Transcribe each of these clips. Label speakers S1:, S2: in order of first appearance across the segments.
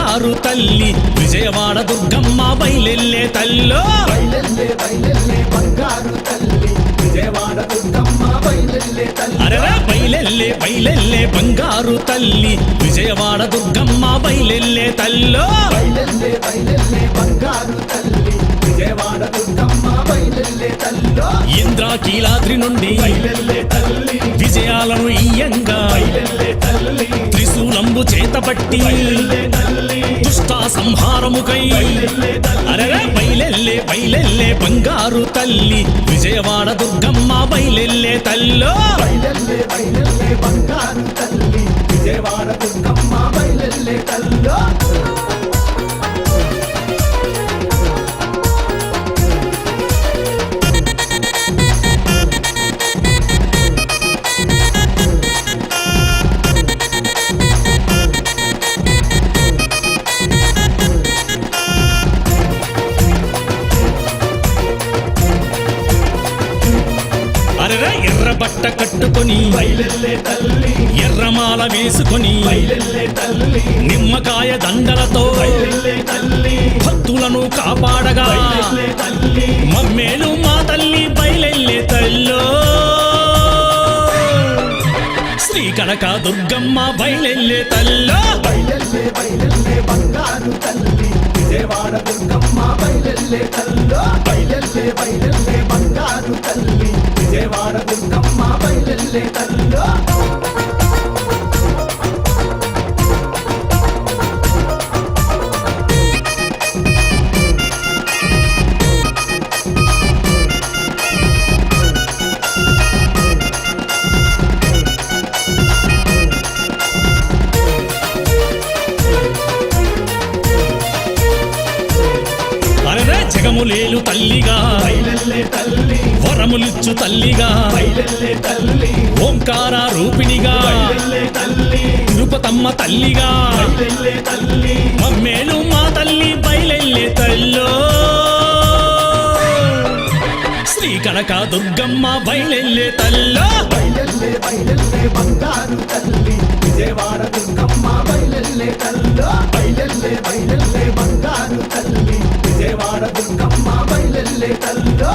S1: బంగారు తల్లి విజయవాడ దుర్గమ్మ బయలెల్లే తల్లో అరెరా బయలెల్లే బయలెల్లే బంగారు తల్లి విజయవాడ దుర్గమ్మ బయలెల్లే తల్లో ఇంద్రాకీలాద్రి నుండి విజయాలను ఇయ్యంగా త్రిశూలంబు చేతపట్టి దుష్ట సంహారముకై అరెరా బయలెల్లే బయలెల్లే బంగారు తల్లి విజయవాడ దుర్గమ్మ బయలెల్లే తల్లో విజయవాడ దుర్గమ్మ బయలెల్లే తల్లో ఎర్ర బట్ట కట్టుకొని ఎర్రమాల వేసుకొని నిమ్మకాయ దండలతో భక్తులను కాపాడగా మమ్మేలు మా తల్లి బయలెల్లే తల్లో శ్రీ కనక దుర్గమ్మ బయలెల్లే తల్లో బంగారు తల్లి విజయవాడ దుర్గమ్మ బయలెల్లే తల్లో బయలెల్లే బంగారు తల్లి విజయవాడ దుర్గమ్మ బయలెల్లే తల్లో జగములేలు తల్లిగా వరములిచ్చు తల్లిగా ఓంకార రూపిణిగా తిరుపతమ్మ తల్లిగా మమ్మేలు మా తల్లి బయలెల్లే తల్లో శ్రీ కనక దుర్గమ్మ బయలెల్లే తల్లో బంగారు తల్లి విజయవాడ దుర్గమ్మ బయలెల్లే తల్లో బయలెల్లే బంగారు తల్లి విజయవాడ దుర్గమ్మ బయలెల్లే తల్లో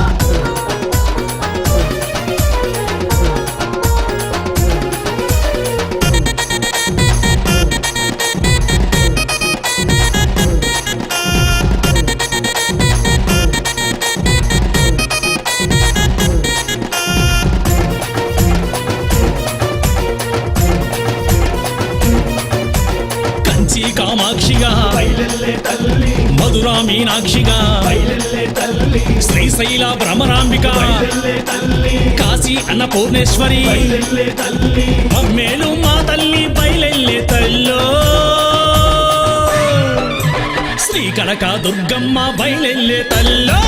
S1: కామాక్షిగా మధురా మీనాక్షిగా శ్రీశైల భ్రమరాంబిక కాశీ అన్నపూర్ణేశ్వరి మమ్మేలు మా తల్లి బయలెల్లే తల్లో శ్రీ కనక దుర్గమ్మ బయలెల్లే తల్లో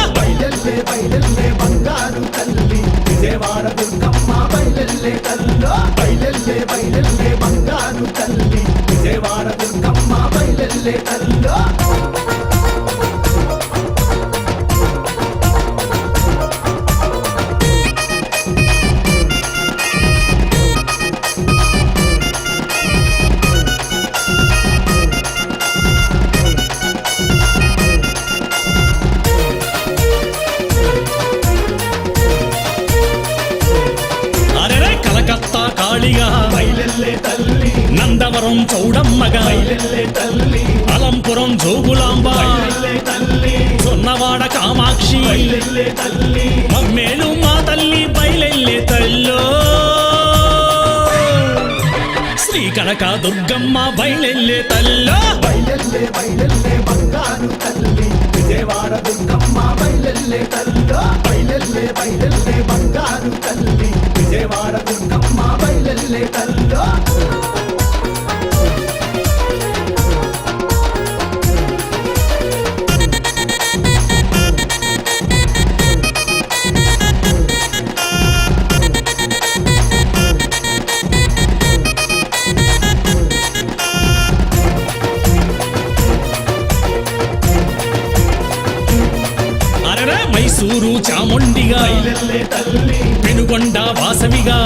S1: బంగారు తల్లి విజయవాడ దుర్గమ్మ బయలెల్లే తల్లో బయలెల్లే బంగారు తల్లి విజయవాడ దుర్గమ్మ బయలెల్లే తల్లో కాళిగా నందవరం చౌడమ్మగా అలంపురం జోగులాంబ జొన్నవాడ కామాక్షి మమ్మేలు మా తల్లి బయలెల్లే తల్లో శ్రీ కనక దుర్గమ్మ బయలెల్లే తల్లో బంగారు తల్లి విజయవాడ దుర్గమ్మ బయలెల్లే తల్లో బయలెల్లే బంగారు తల్లి విజయవాడ దుర్గమ్మ బయలెల్లే తల్లో మైసూరు చాముండిగా పెనుగొండ వాసవిగా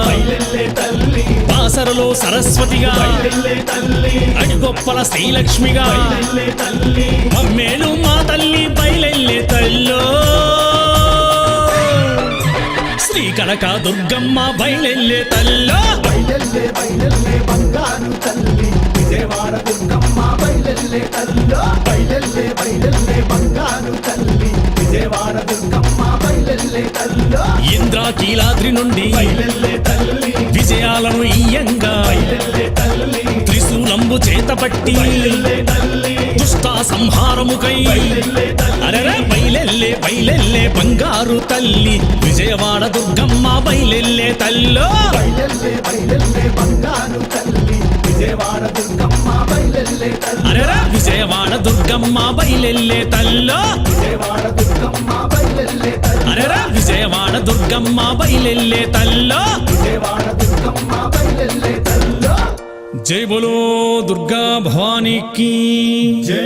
S1: బాస బాసరలో సరస్వతిగా అడిగొప్పల శ్రీలక్ష్మిగా మమ్మేలు మా తల్లి బయలెల్లే తల్లో శ్రీ కనక దుర్గమ్మ బయలెల్లే తల్లో
S2: బంగారు తల్లి విజయవాడ దుర్గమ్మ బయలెల్లే తల్లో బయలెల్లే బంగారు తల్లి విజయవాడ దుర్గమ్మ బయలెల్లే తల్లో
S1: ఇంద్రాకీలాద్రి నుండి
S2: బయలెల్లే తల్లి
S1: విజయాలను ఇయ్యంగా
S2: బయలెల్లే తల్లి
S1: త్రిశూలంబు చేతపట్టి
S2: బయలెల్లే తల్లి
S1: దుష్ట సంహారముకై
S2: బయలెల్లే తల్లి
S1: అరెరే బయలెల్లే బంగారు తల్లి విజయవాడ దుర్గమ్మ బయలెల్లే తల్లో
S2: బయలెల్లే బంగారు తల్లి విజయవాడ దుర్గమ్మ బయలెల్లే తల్లి
S1: అరెరే విజయవాడ దుర్గమ్మ బయలెల్లే తల్లో
S2: విజయవాడ దుర్గమ్మ బయలెల్లే తల్లి
S1: అరెరే విజయవాడ దుర్గమ్మ బయలెల్లే తల్లో
S2: విజయవాడ దుర్గమ్మ బయలెల్లే తల్లో
S1: జై బోలో దుర్గా భవానీకి
S2: జై